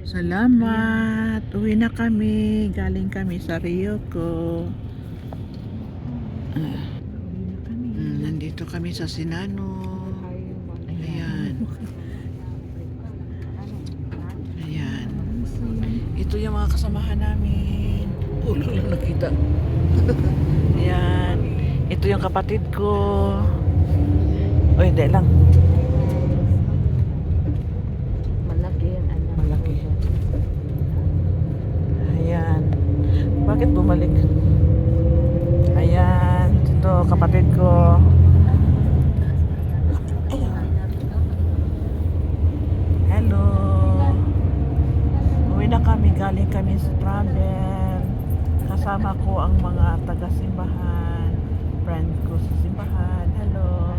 Salamat. Uwi na kami. Galing kami sa Ryoko. Nandito kami sa Sinano. Ayan. Ayan. Ito yung mga kasamahan namin. Ulo lang nakita. Ayan. Ito yung kapatid ko. O hindi lang. Malaki yan, anak. Malaki. Ayan. Bakit bumalik? Ayan. Ito kapatid ko. Ayan. Hello. Uwi na kami. Galing kami sa travel. Kasama ko ang mga taga-simbahan. Friend ko sa simbahan. Hello.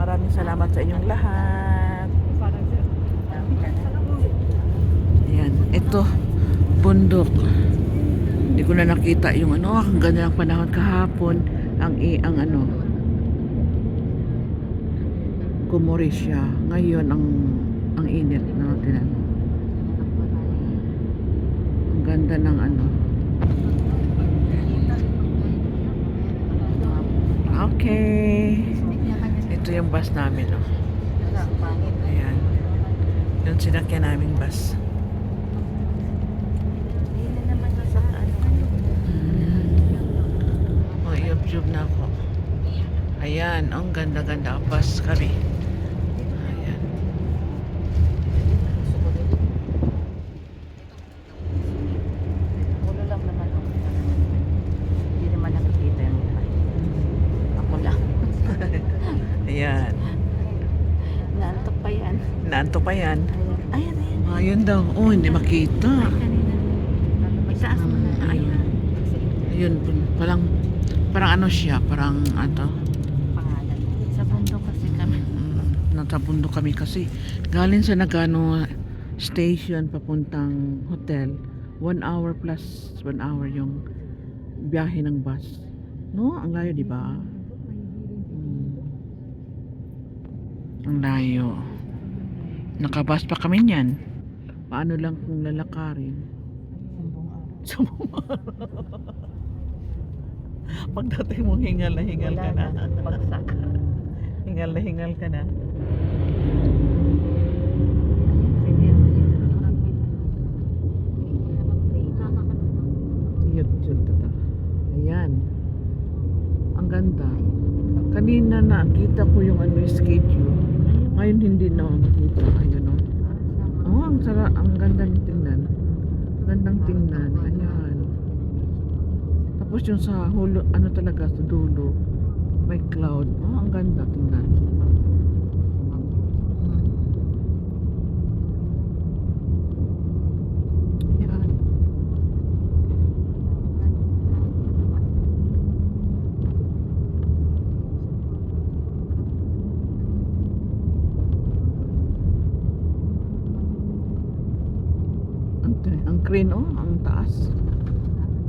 Maraming salamat sa inyong lahat. Ayan. Ito. Bundok. Hindi ko na nakita yung ano. Ang ganda ng panahon kahapon. Ang ano. Kumuri siya. Ngayon ang init na natin. Ang ganda ng ano. Okay. Ito yung bus namin, oh. Ayan. Yung sinakyan naming bus. YouTube na ako. Ayan, ang ganda-ganda. Bus kami. Ayan. Ulo lang naman. Hindi naman nakikita yung mukha. Ako lang. Ayan. Naantok pa yan. Naanto pa yan. Ayan, ayan. Ayun daw. Oh, hindi makita. Itaas mo na. Ayan. Ayun, parang ano siya, parang ano. Pangalan. Sa bundok kasi kami. Nasa bundok kami kasi galing sa Nagano station papuntang hotel. 1 hour plus 1 hour yung biyahe ng bus. No, ang layo, di ba? Ang layo. Nakabus pa kami niyan. Paano lang kung lalakarin? Sa pagdating mo hingal na hingal ka na. Pagsak. Hingal na hingal ka na. Yun, tata. Ayan. Ang ganda. Kanina nakita ko yung ano schedule. Ngayon hindi na makita. Ayun, oh. Oh, ang sarap, ang ganda ng tingnan. Gandang tingnan. Ayan. Tapos yung sa hulo, ano talaga sa dulo, may cloud. Oh, ang ganda tingnan. Ayan. Ang crane, oh, ang taas.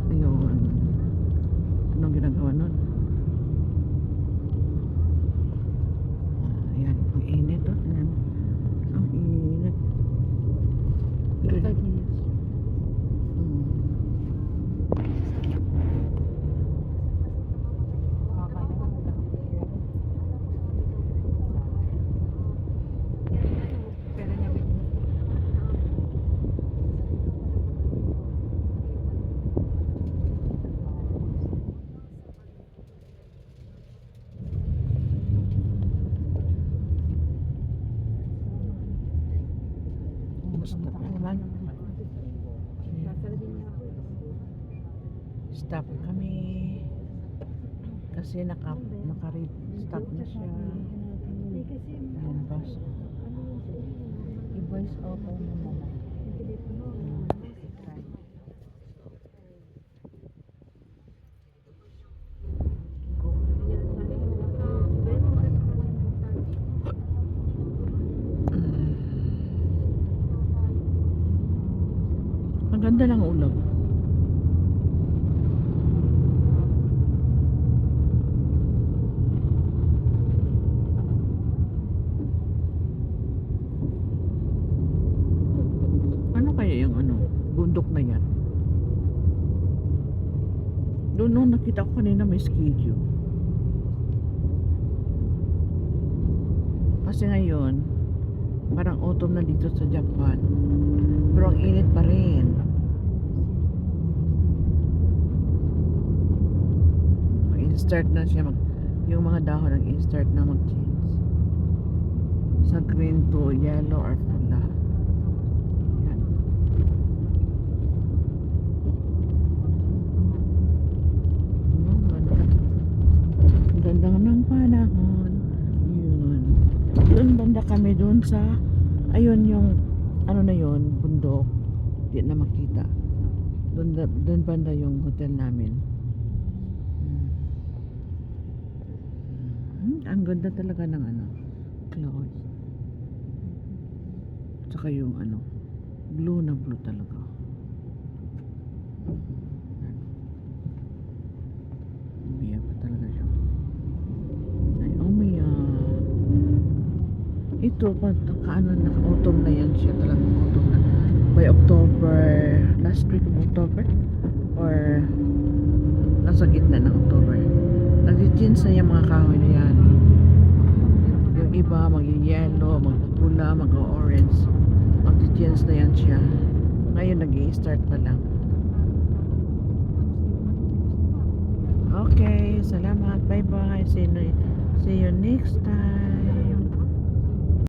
Ayun. Anong ginagawa nun? Ayan, ang init, oh. Ayan. Ang init. Stop kami kasi naka-stop na siya. Ayan, bus. I-voice over mo naman. Ang ganda ng ulap. yung ano, bundok na yan. Doon nung nakita ko kanina may schedule. Kasi ngayon, parang autumn na dito sa Japan. Pero ang init pa rin. Mag-start na siya yung mga dahon nag-start na mag-change. Sa green to yellow or pula. Yan. Ang ganda ng panahon. Yun. Doon banda kami doon sa ayun yung ano na yun, bundok. Di na makita. Doon banda yung hotel namin. Ang ganda talaga ng ano, clouds. Tsaka yung ano, blue na blue talaga. Umiyak pa talaga siya. Ay, umiyak. Ito, pagkaano naka-autumn na yan siya, talagang autumn na. By October, last week of October, or nasa gitna ng October. Nag-jeans na yung mga kahoy na yan. Yung iba, mag-yellow, mag-pula, mag-orange. Mag-jeans na yan siya. Ngayon, nag-i-start pa lang. Okay, salamat. Bye-bye. See you next time.